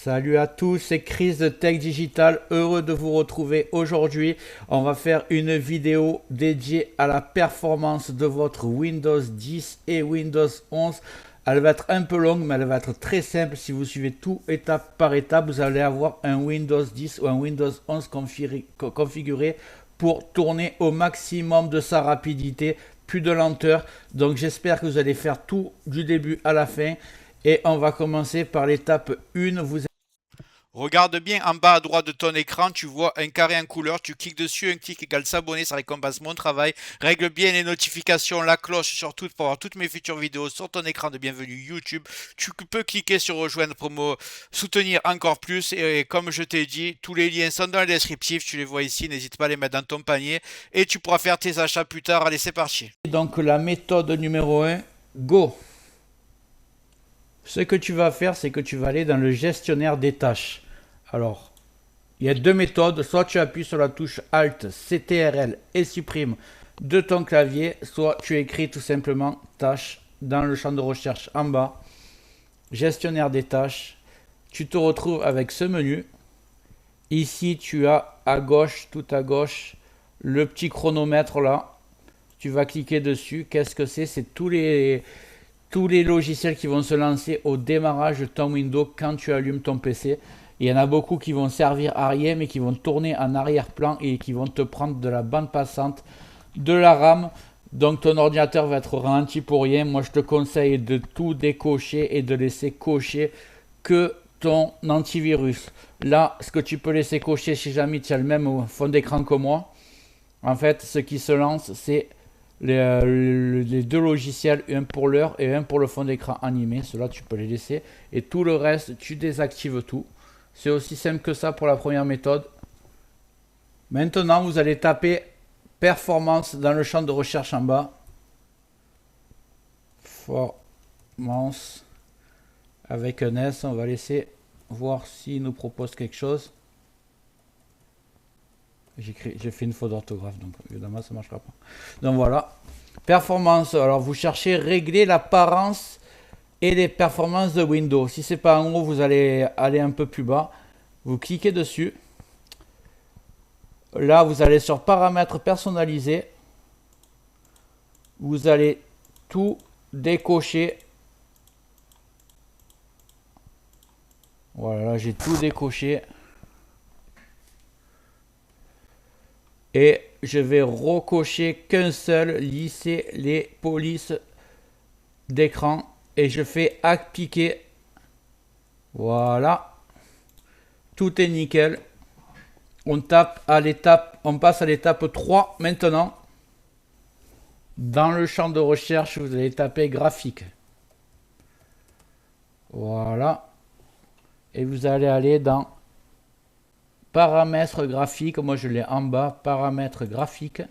Salut à tous, c'est Chris de Tech Digital, heureux de vous retrouver aujourd'hui. On va faire une vidéo dédiée à la performance de votre Windows 10 et Windows 11. Elle va être un peu longue, mais elle va être très simple. Si vous suivez tout étape par étape, vous allez avoir un Windows 10 ou un Windows 11 configuré pour tourner au maximum de sa rapidité, plus de lenteur. Donc j'espère que vous allez faire tout du début à la fin. Et on va commencer par l'étape 1. Regarde bien en bas à droite de ton écran, tu vois un carré en couleur, tu cliques dessus, un clic égale s'abonner, ça récompense mon travail. Règle bien les notifications, la cloche surtout pour avoir toutes mes futures vidéos sur ton écran de bienvenue YouTube. Tu peux cliquer sur rejoindre pour me soutenir encore plus et comme je t'ai dit, tous les liens sont dans le descriptif, tu les vois ici, n'hésite pas à les mettre dans ton panier et tu pourras faire tes achats plus tard. Allez, c'est parti. Donc la méthode numéro 1, go. Ce que tu vas faire, c'est que tu vas aller dans le gestionnaire des tâches. Alors, il y a deux méthodes. Soit tu appuies sur la touche Alt, CTRL et supprime de ton clavier, soit tu écris tout simplement tâches dans le champ de recherche en bas. Gestionnaire des tâches. Tu te retrouves avec ce menu. Ici, tu as à gauche, tout à gauche, le petit chronomètre là. Tu vas cliquer dessus. Qu'est-ce que c'est? C'est tous les logiciels qui vont se lancer au démarrage de ton Windows quand tu allumes ton PC. Il y en a beaucoup qui vont servir à rien, mais qui vont tourner en arrière-plan et qui vont te prendre de la bande passante, de la RAM. Donc ton ordinateur va être ralenti pour rien. Moi, je te conseille de tout décocher et de laisser cocher que ton antivirus. Là, ce que tu peux laisser cocher si jamais tu as le même fond d'écran que moi, en fait, ce qui se lance, c'est les deux logiciels, un pour l'heure et un pour le fond d'écran animé. Cela, tu peux les laisser. Et tout le reste, tu désactives tout. C'est aussi simple que ça pour la première méthode. Maintenant, vous allez taper performance dans le champ de recherche en bas. Performance avec un S. On va laisser voir s'il nous propose quelque chose. J'ai fait une faute d'orthographe, donc évidemment ça ne marchera pas. Donc voilà. Performance. Alors vous cherchez régler l'apparence et les performances de Windows. Si c'est pas en haut, vous allez aller un peu plus bas. Vous cliquez dessus. Là, vous allez sur paramètres personnalisés. Vous allez tout décocher. Voilà, là j'ai tout décoché. Et je vais recocher qu'un seul, lisser les polices d'écran. Et je fais appliquer. Voilà. Tout est nickel. On passe à l'étape 3 maintenant. Dans le champ de recherche, vous allez taper graphique. Voilà. Et vous allez aller dans paramètres graphiques. Moi, je l'ai en bas. Paramètres graphiques.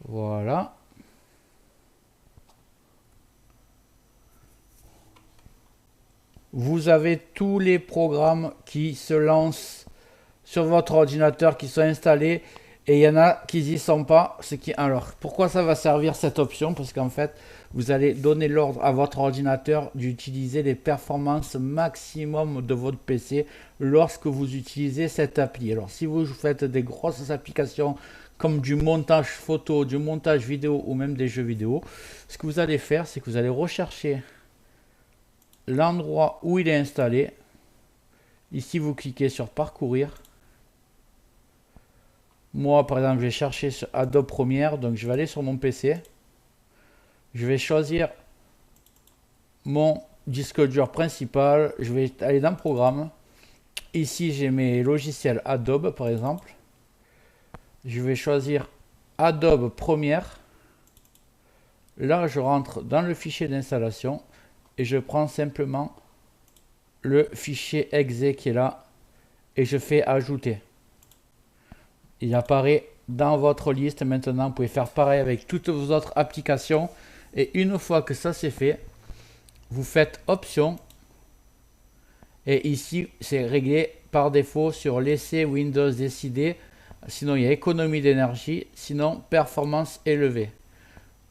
Voilà. Vous avez tous les programmes qui se lancent sur votre ordinateur, qui sont installés, et il y en a qui n'y sont pas. Alors, pourquoi ça va servir cette option? Parce qu'en fait, vous allez donner l'ordre à votre ordinateur d'utiliser les performances maximum de votre PC lorsque vous utilisez cette appli. Alors, si vous faites des grosses applications comme du montage photo, du montage vidéo ou même des jeux vidéo, ce que vous allez faire, c'est que vous allez rechercher l'endroit où il est installé. Ici, vous cliquez sur parcourir. Moi, par exemple, je vais chercher sur Adobe Premiere, donc je vais aller sur mon PC. Je vais choisir mon disque dur principal. Je vais aller dans Programme. Ici, j'ai mes logiciels Adobe, par exemple. Je vais choisir Adobe Premiere. Là, je rentre dans le fichier d'installation et je prends simplement le fichier exe qui est là et je fais ajouter. Il apparaît dans votre liste. Maintenant, vous pouvez faire pareil avec toutes vos autres applications. Et une fois que ça c'est fait, vous faites option. Et ici, c'est réglé par défaut sur laisser Windows décider. Sinon, il y a économie d'énergie. Sinon, performance élevée.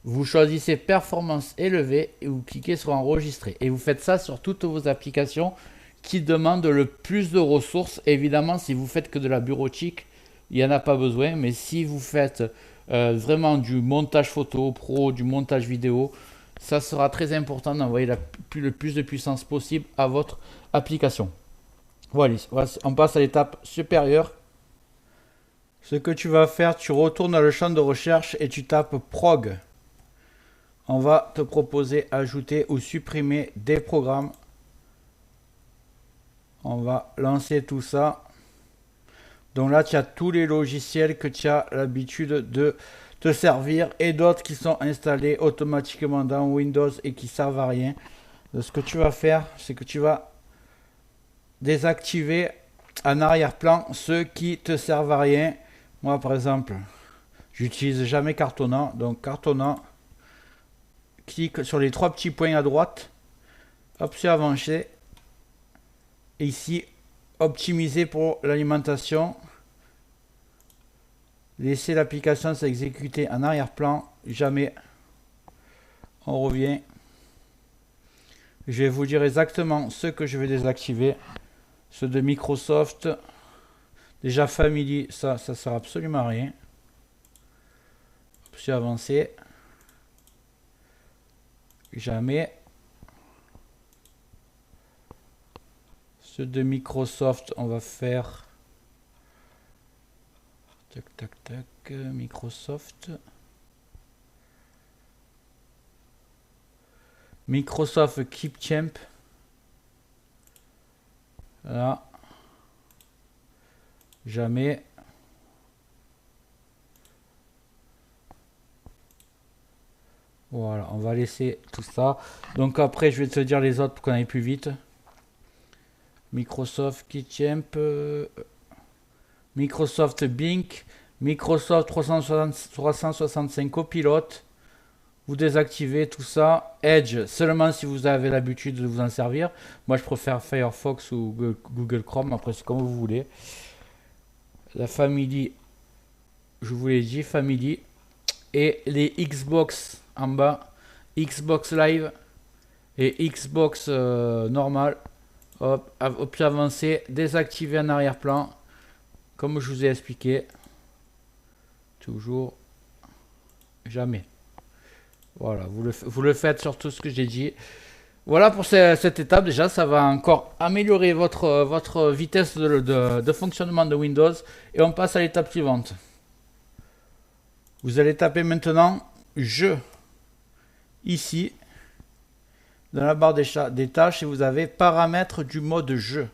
Vous choisissez performance élevée et vous cliquez sur enregistrer. Et vous faites ça sur toutes vos applications qui demandent le plus de ressources. Évidemment, si vous faites que de la bureautique, il n'y en a pas besoin. Mais si vous faites vraiment du montage photo pro, du montage vidéo, ça sera très important d'envoyer le plus de puissance possible à votre application. Voilà, on passe à l'étape supérieure. Ce que tu vas faire, tu retournes dans le champ de recherche et tu tapes prog. On va te proposer ajouter ou supprimer des programmes. On va lancer tout ça. Donc là, tu as tous les logiciels que tu as l'habitude de te servir et d'autres qui sont installés automatiquement dans Windows et qui servent à rien. Donc, ce que tu vas faire, c'est que tu vas désactiver en arrière-plan ceux qui te servent à rien. Moi, par exemple, j'utilise jamais Cartona. Donc Cartona, clique sur les trois petits points à droite, option avancée, et ici optimiser pour l'alimentation. Laisser l'application s'exécuter en arrière-plan, jamais. On revient. Je vais vous dire exactement ce que je vais désactiver. Ceux de Microsoft. Déjà Family, ça sert absolument à rien. Option avancée. Jamais. Ceux de Microsoft, on va faire... Tac, tac, tac. Microsoft. Microsoft Keepchamp. Là. Jamais. Voilà, on va laisser tout ça. Donc après, je vais te dire les autres pour qu'on aille plus vite. Microsoft Keepchamp. Microsoft Bing. Microsoft 365 Copilote. Vous désactivez tout ça. Edge, seulement si vous avez l'habitude de vous en servir. Moi, je préfère Firefox ou Google Chrome. Après, c'est comme vous voulez. La Family, je vous l'ai dit, Family. Et les Xbox en bas. Xbox Live et Xbox normal. Hop, option avancée, désactiver en arrière-plan. Comme je vous ai expliqué. Toujours. Jamais. Voilà, vous le faites sur tout ce que j'ai dit. Voilà pour cette étape. Déjà, ça va encore améliorer votre vitesse de fonctionnement de Windows. Et on passe à l'étape suivante. Vous allez taper maintenant « Jeux » ici, dans la barre des tâches, et vous avez « Paramètres du mode jeu ».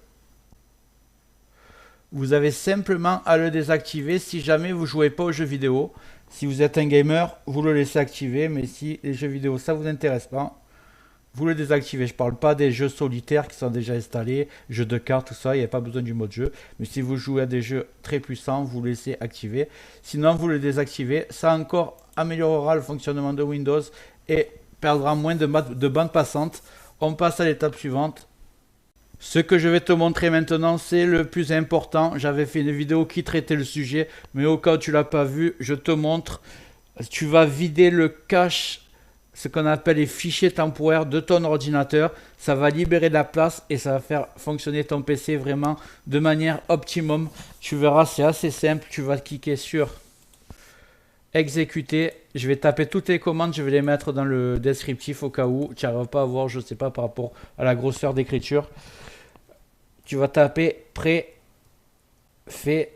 Vous avez simplement à le désactiver si jamais vous ne jouez pas aux jeux vidéo. Si vous êtes un gamer, vous le laissez activer, mais si les jeux vidéo ça vous intéresse pas, vous le désactivez. Je ne parle pas des jeux solitaires qui sont déjà installés, jeux de cartes, tout ça, il n'y a pas besoin du mode jeu. Mais si vous jouez à des jeux très puissants, vous le laissez activer. Sinon, vous le désactivez. Ça encore améliorera le fonctionnement de Windows et perdra moins de bandes passantes. On passe à l'étape suivante. Ce que je vais te montrer maintenant, c'est le plus important. J'avais fait une vidéo qui traitait le sujet, mais au cas où tu l'as pas vu, je te montre. Tu vas vider le cache, ce qu'on appelle les fichiers temporaires de ton ordinateur. Ça va libérer de la place et ça va faire fonctionner ton PC vraiment de manière optimum. Tu verras, c'est assez simple. Tu vas cliquer sur exécuter. Je vais taper toutes les commandes, je vais les mettre dans le descriptif au cas où tu n'arrives pas à voir, je ne sais pas, par rapport à la grosseur d'écriture. Tu vas taper pré fait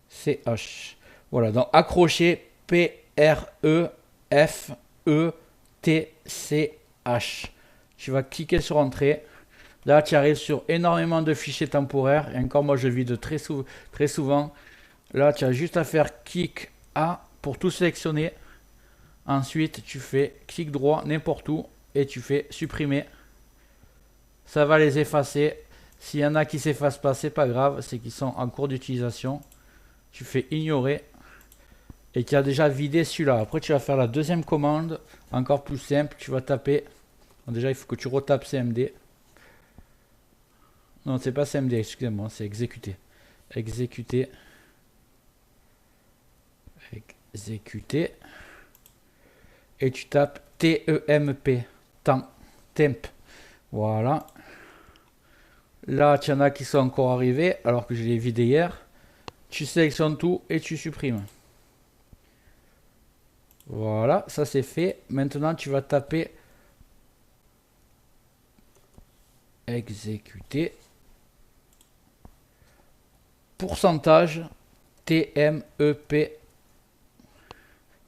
ch. Voilà, donc accrocher PREFETCH. Tu vas cliquer sur entrée. Là, tu arrives sur énormément de fichiers temporaires. Et encore, moi, je vide très souvent. Là, tu as juste à faire clic A pour tout sélectionner. Ensuite, tu fais clic droit n'importe où et tu fais supprimer. Ça va les effacer. S'il y en a qui s'effacent pas, c'est pas grave, c'est qu'ils sont en cours d'utilisation. Tu fais ignorer et tu as déjà vidé celui-là. Après, tu vas faire la deuxième commande, encore plus simple. Tu vas taper. Bon, déjà, il faut que tu retapes CMD. Non, c'est pas CMD, excusez-moi, c'est exécuter. Exécuter. exécuter. Et tu tapes TEMP, temp. Voilà. Là, il y en a qui sont encore arrivés, alors que je l'ai vidé hier. Tu sélectionnes tout et tu supprimes. Voilà, ça c'est fait. Maintenant, tu vas taper exécuter. Pourcentage TMEP. Il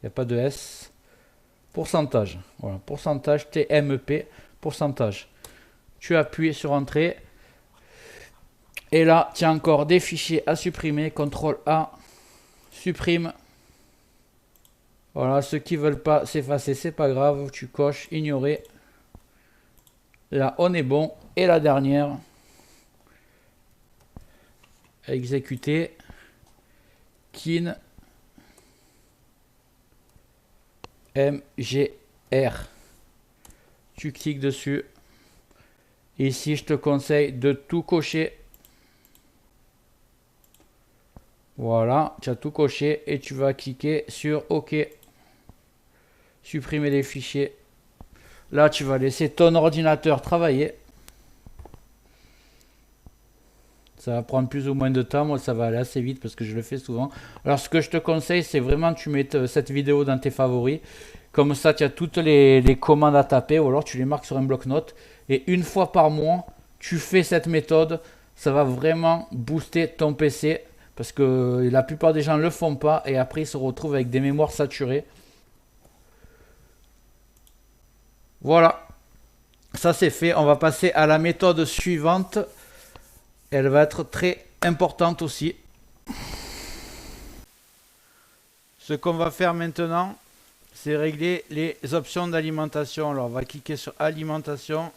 n'y a pas de S. Pourcentage. Voilà, pourcentage TMEP. Pourcentage. Tu appuies sur entrée. Et là, tu as encore des fichiers à supprimer. CTRL A. Supprime. Voilà, ceux qui veulent pas s'effacer, c'est pas grave. Tu coches ignorer. Là, on est bon. Et la dernière. Exécuter. Kin. MGR. Tu cliques dessus. Ici, je te conseille de tout cocher. Voilà, tu as tout coché et tu vas cliquer sur OK. Supprimer les fichiers. Là, tu vas laisser ton ordinateur travailler. Ça va prendre plus ou moins de temps. Moi, ça va aller assez vite parce que je le fais souvent. Alors, ce que je te conseille, c'est vraiment tu mets cette vidéo dans tes favoris. Comme ça, tu as toutes les commandes à taper ou alors tu les marques sur un bloc-notes. Et une fois par mois, tu fais cette méthode. Ça va vraiment booster ton PC parce que la plupart des gens ne le font pas et après, ils se retrouvent avec des mémoires saturées. Voilà, ça c'est fait. On va passer à la méthode suivante. Elle va être très importante aussi. Ce qu'on va faire maintenant, c'est régler les options d'alimentation. Alors on va cliquer sur alimentation.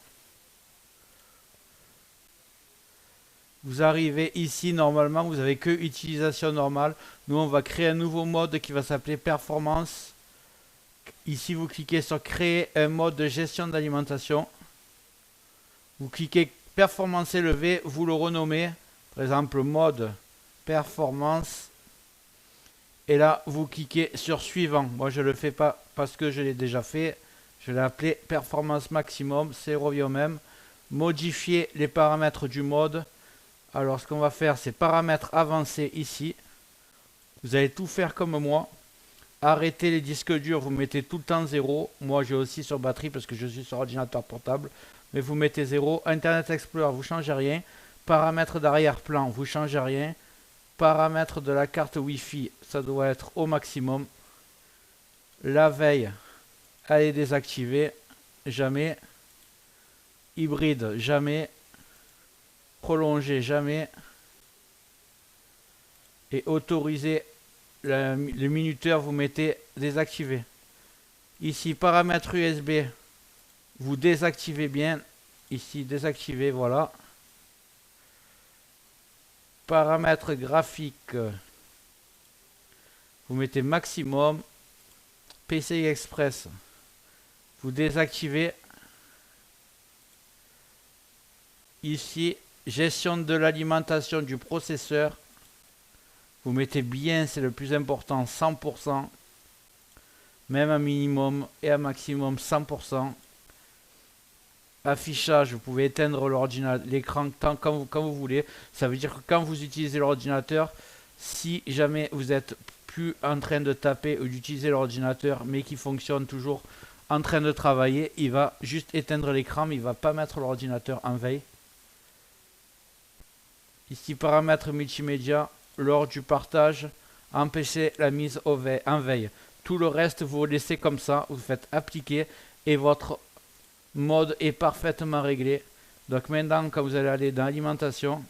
Vous arrivez ici, normalement, vous n'avez que utilisation normale. Nous, on va créer un nouveau mode qui va s'appeler performance. Ici, vous cliquez sur créer un mode de gestion d'alimentation. Vous cliquez performance élevée, vous le renommez. Par exemple, mode performance. Et là, vous cliquez sur suivant. Moi, je ne le fais pas parce que je l'ai déjà fait. Je l'ai appelé performance maximum. C'est revient au même. Modifier les paramètres du mode. Alors, ce qu'on va faire, c'est paramètres avancés ici. Vous allez tout faire comme moi. Arrêtez les disques durs, vous mettez tout le temps 0. Moi, j'ai aussi sur batterie parce que je suis sur ordinateur portable. Mais vous mettez 0. Internet Explorer, vous ne changez rien. Paramètres d'arrière-plan, vous ne changez rien. Paramètres de la carte Wi-Fi, ça doit être au maximum. La veille, elle est désactivée. Jamais. Hybride, jamais. Prolonger, jamais. Et autoriser le minuteur, vous mettez désactivé. Ici, paramètres USB, vous désactivez bien. Ici, désactivé, voilà. Paramètres graphiques, vous mettez maximum. PCI Express, vous désactivez. Ici, gestion de l'alimentation du processeur. Vous mettez bien, c'est le plus important, 100%. Même un minimum et un maximum 100%. Affichage, vous pouvez éteindre l'écran quand vous voulez. Ça veut dire que quand vous utilisez l'ordinateur, si jamais vous êtes plus en train de taper ou d'utiliser l'ordinateur, mais qui fonctionne toujours en train de travailler, il va juste éteindre l'écran, mais il ne va pas mettre l'ordinateur en veille. Ici, paramètres multimédia, lors du partage, empêcher la mise en veille. Tout le reste, vous laissez comme ça, vous faites appliquer et votre mode est parfaitement réglé. Donc maintenant, quand vous allez aller dans l'alimentation,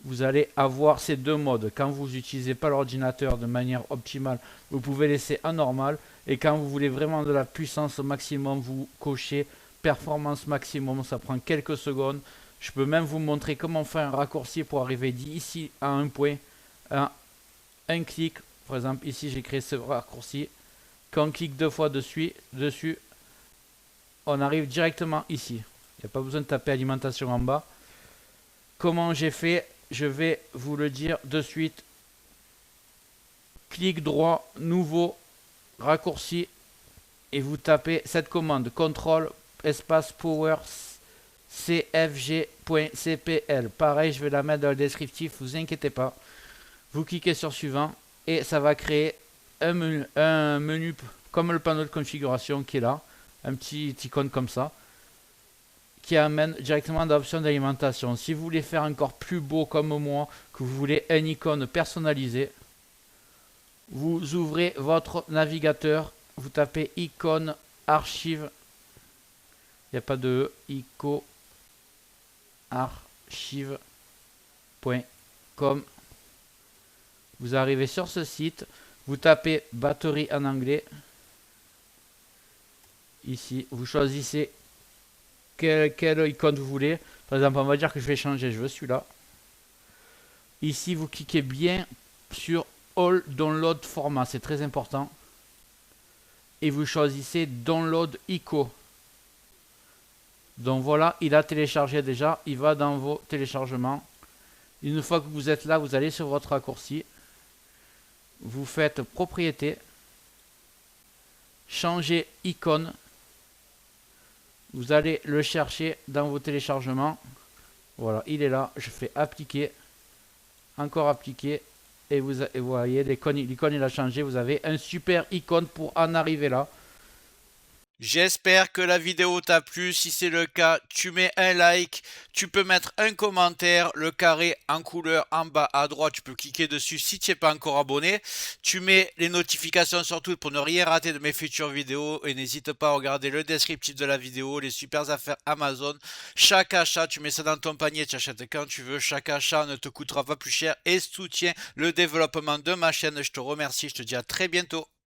vous allez avoir ces deux modes. Quand vous n'utilisez pas l'ordinateur de manière optimale, vous pouvez laisser en normal. Et quand vous voulez vraiment de la puissance au maximum, vous cochez performance maximum. Ça prend quelques secondes. Je peux même vous montrer comment faire un raccourci pour arriver d'ici à un point, à un clic. Par exemple, ici, j'ai créé ce raccourci. Quand on clique deux fois dessus, on arrive directement ici. Il n'y a pas besoin de taper alimentation en bas. Comment j'ai fait? je vais vous le dire de suite. Clic droit, nouveau, raccourci, et vous tapez cette commande, CTRL espace power cfg.cpl. Pareil, je vais la mettre dans le descriptif, vous inquiétez pas. Vous cliquez sur suivant et ça va créer un menu comme le panneau de configuration qui est là, un petit icône comme ça, qui amène directement dans l'option d'alimentation. Si vous voulez faire encore plus beau comme moi, que vous voulez un icône personnalisé, vous ouvrez votre navigateur, vous tapez icône archive, il n'y a pas de ico archive.com. Vous arrivez sur ce site, vous tapez batterie en anglais. Ici, vous choisissez quelle icône vous voulez. Par exemple, on va dire que je vais changer, je veux celui-là. Ici, vous cliquez bien sur All Download Format, c'est très important. Et vous choisissez Download ICO. Donc voilà, il a téléchargé déjà, il va dans vos téléchargements. Une fois que vous êtes là, vous allez sur votre raccourci. Vous faites propriété, changer icône. Vous allez le chercher dans vos téléchargements. Voilà, il est là. Je fais appliquer, encore appliquer. Et vous voyez, l'icône il a changé. Vous avez un super icône pour en arriver là. J'espère que la vidéo t'a plu. Si c'est le cas, tu mets un like, tu peux mettre un commentaire, le carré en couleur en bas à droite, tu peux cliquer dessus si tu n'es pas encore abonné. Tu mets les notifications surtout pour ne rien rater de mes futures vidéos et n'hésite pas à regarder le descriptif de la vidéo, les super affaires Amazon. Chaque achat, tu mets ça dans ton panier, tu achètes quand tu veux. Chaque achat ne te coûtera pas plus cher et soutient le développement de ma chaîne. Je te remercie, je te dis à très bientôt.